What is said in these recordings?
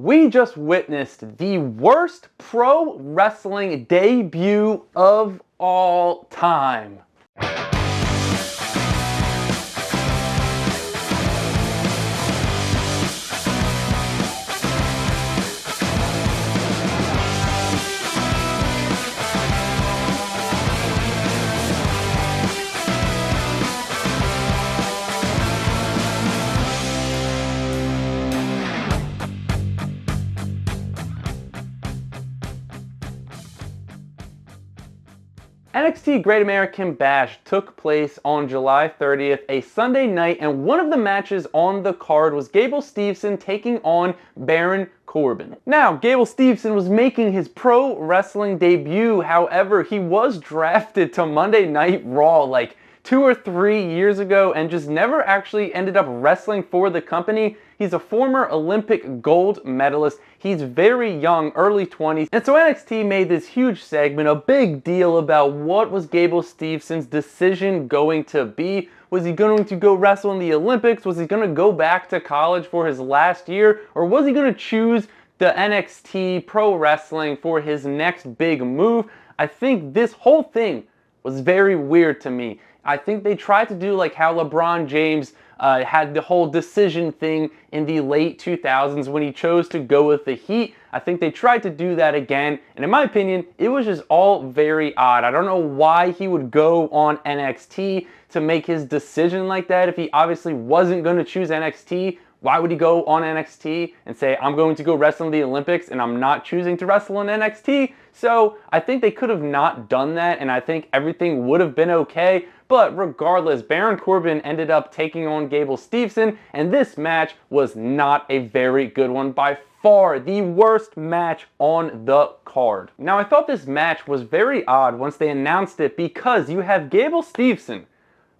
We just witnessed the worst pro wrestling debut of all time. NXT Great American Bash took place on July 30th, a Sunday night, and one of the matches on the card was Gable Steveson taking on Baron Corbin. Now, Gable Steveson was making his pro wrestling debut, however, he was drafted to Monday Night Raw like 2 or 3 years ago and just never actually ended up wrestling for the company. He's a former Olympic gold medalist. He's very young, early 20s. And so NXT made this huge segment, a big deal about what was Gable Steveson's decision going to be. Was he going to go wrestle in the Olympics? Was he going to go back to college for his last year? Or was he going to choose the NXT pro wrestling for his next big move? I think this whole thing was very weird to me. I think they tried to do like how LeBron James had the whole decision thing in the late 2000s when he chose to go with the Heat. I think they tried to do that again, and in my opinion, it was just all very odd. I don't know why he would go on NXT to make his decision like that. If he obviously wasn't going to choose NXT, why would he go on NXT and say, I'm going to go wrestle in the Olympics and I'm not choosing to wrestle in NXT? So I think they could have not done that, and I think everything would have been okay. But regardless, Baron Corbin ended up taking on Gable Steveson, and this match was not a very good one. By far the worst match on the card. Now, I thought this match was very odd once they announced it, because you have Gable Steveson,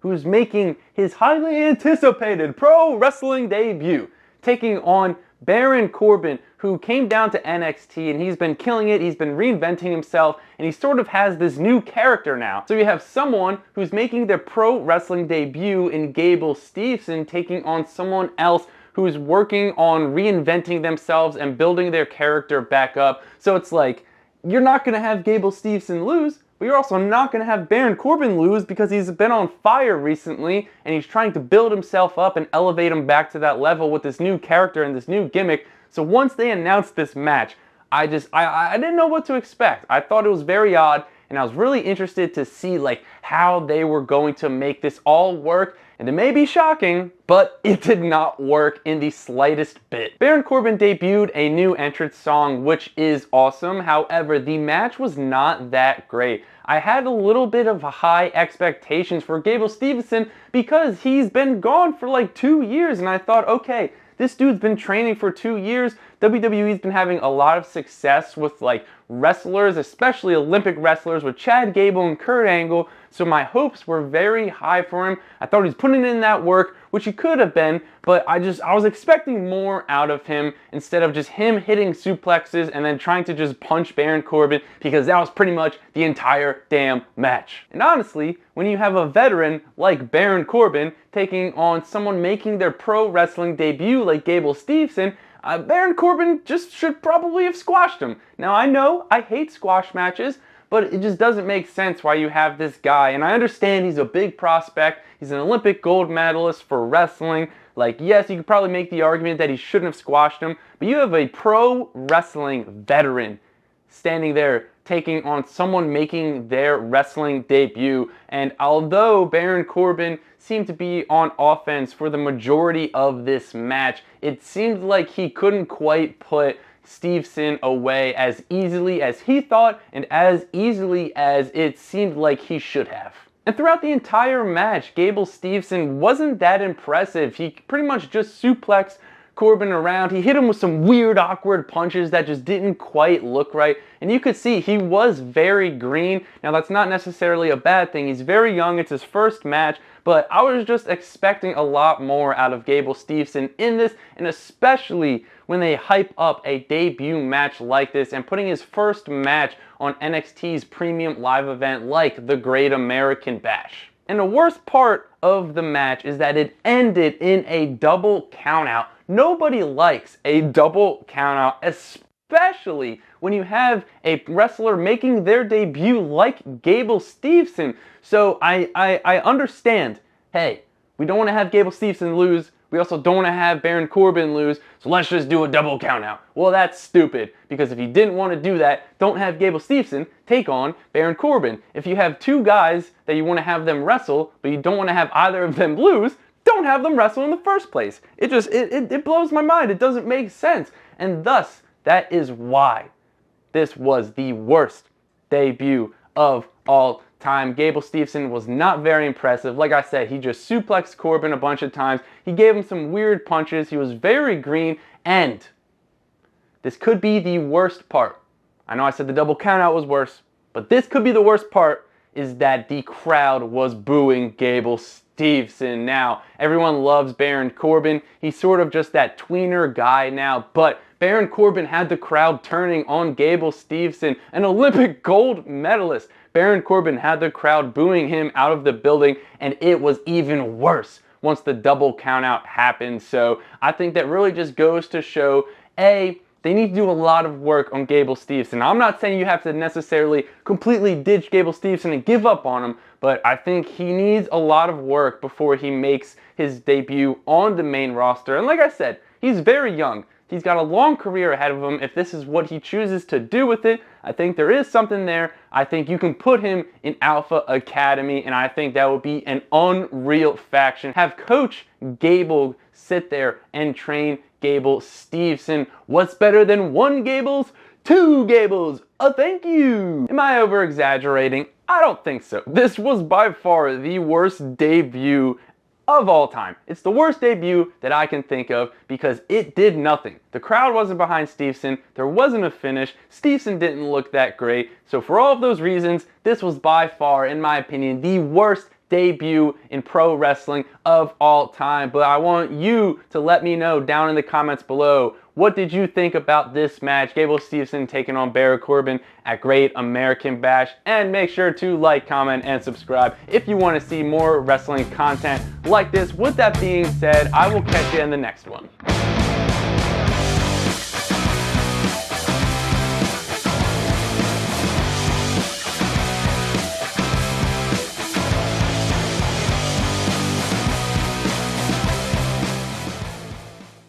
who's making his highly anticipated pro wrestling debut, taking on Baron Corbin, who came down to NXT and he's been killing it, he's been reinventing himself, and he sort of has this new character now. So you have someone who's making their pro wrestling debut in Gable Steveson taking on someone else who's working on reinventing themselves and building their character back up. So it's like, you're not going to have Gable Steveson lose, but you're also not going to have Baron Corbin lose, because he's been on fire recently and he's trying to build himself up and elevate him back to that level with this new character and this new gimmick. So once they announced this match, I didn't know what to expect. I thought it was very odd, and I was really interested to see like how they were going to make this all work. And it may be shocking, but it did not work in the slightest bit. Baron Corbin debuted a new entrance song, which is awesome. However, the match was not that great. I had a little bit of high expectations for Gable Steveson because he's been gone for like 2 years, and I thought, okay, this dude's been training for 2 years. WWE's been having a lot of success with like wrestlers, especially Olympic wrestlers, with Chad Gable and Kurt Angle. So my hopes were very high for him. I thought he was putting in that work, which he could have been, but I was expecting more out of him instead of just him hitting suplexes and then trying to just punch Baron Corbin, because that was pretty much the entire damn match. And honestly, when you have a veteran like Baron Corbin taking on someone making their pro wrestling debut like Gable Steveson, Baron Corbin just should probably have squashed him. Now, I know I hate squash matches, but it just doesn't make sense why you have this guy. And I understand he's a big prospect. He's an Olympic gold medalist for wrestling. Like, yes, you could probably make the argument that he shouldn't have squashed him, but you have a pro wrestling veteran standing there taking on someone making their wrestling debut. And although Baron Corbin seemed to be on offense for the majority of this match, it seemed like he couldn't quite put Steveson away as easily as he thought and as easily as it seemed like he should have. And throughout the entire match, Gable Steveson wasn't that impressive. He pretty much just suplexed Corbin around. He hit him with some weird, awkward punches that just didn't quite look right. And you could see he was very green. Now, that's not necessarily a bad thing. He's very young. It's his first match. But I was just expecting a lot more out of Gable Steveson in this, and especially when they hype up a debut match like this and putting his first match on NXT's premium live event like the Great American Bash. And the worst part of the match is that it ended in a double countout Nobody likes a double countout, especially when you have a wrestler making their debut like Gable Steveson. So I understand, hey, we don't want to have Gable Steveson lose. We also don't want to have Baron Corbin lose, so let's just do a double countout. Well, that's stupid, because if you didn't want to do that, don't have Gable Steveson take on Baron Corbin. If you have two guys that you want to have them wrestle, but you don't want to have either of them lose, don't have them wrestle in the first place. It blows my mind. It doesn't make sense. And thus, that is why this was the worst debut of all time. Gable Steveson was not very impressive. Like I said, he just suplexed Corbin a bunch of times. He gave him some weird punches. He was very green, and this could be the worst part. I know I said the double countout was worse, but this could be the worst part, is that the crowd was booing Gable Steveson. Now, everyone loves Baron Corbin. He's sort of just that tweener guy now, but Baron Corbin had the crowd turning on Gable Steveson, an Olympic gold medalist. Baron Corbin had the crowd booing him out of the building, and it was even worse once the double countout happened. So I think that really just goes to show, A, they need to do a lot of work on Gable Steveson. I'm not saying you have to necessarily completely ditch Gable Steveson and give up on him, but I think he needs a lot of work before he makes his debut on the main roster. And like I said, he's very young. He's got a long career ahead of him. If this is what he chooses to do with it, I think there is something there. I think you can put him in Alpha Academy, and I think that would be an unreal faction. Have Coach Gable sit there and train Gable Steveson. What's better than one Gables? Two Gables. Thank you. Am I over exaggerating? I don't think so. This was by far the worst debut of all time. It's the worst debut that I can think of because it did nothing. The crowd wasn't behind Steveson. There wasn't a finish. Steveson didn't look that great. So for all of those reasons, this was by far, in my opinion, the worst debut in pro wrestling of all time. But I want you to let me know down in the comments below, what did you think about this match? Gable Steveson taking on Baron Corbin at Great American Bash. And make sure to like, comment, and subscribe if you want to see more wrestling content like this. With that being said, I will catch you in the next one.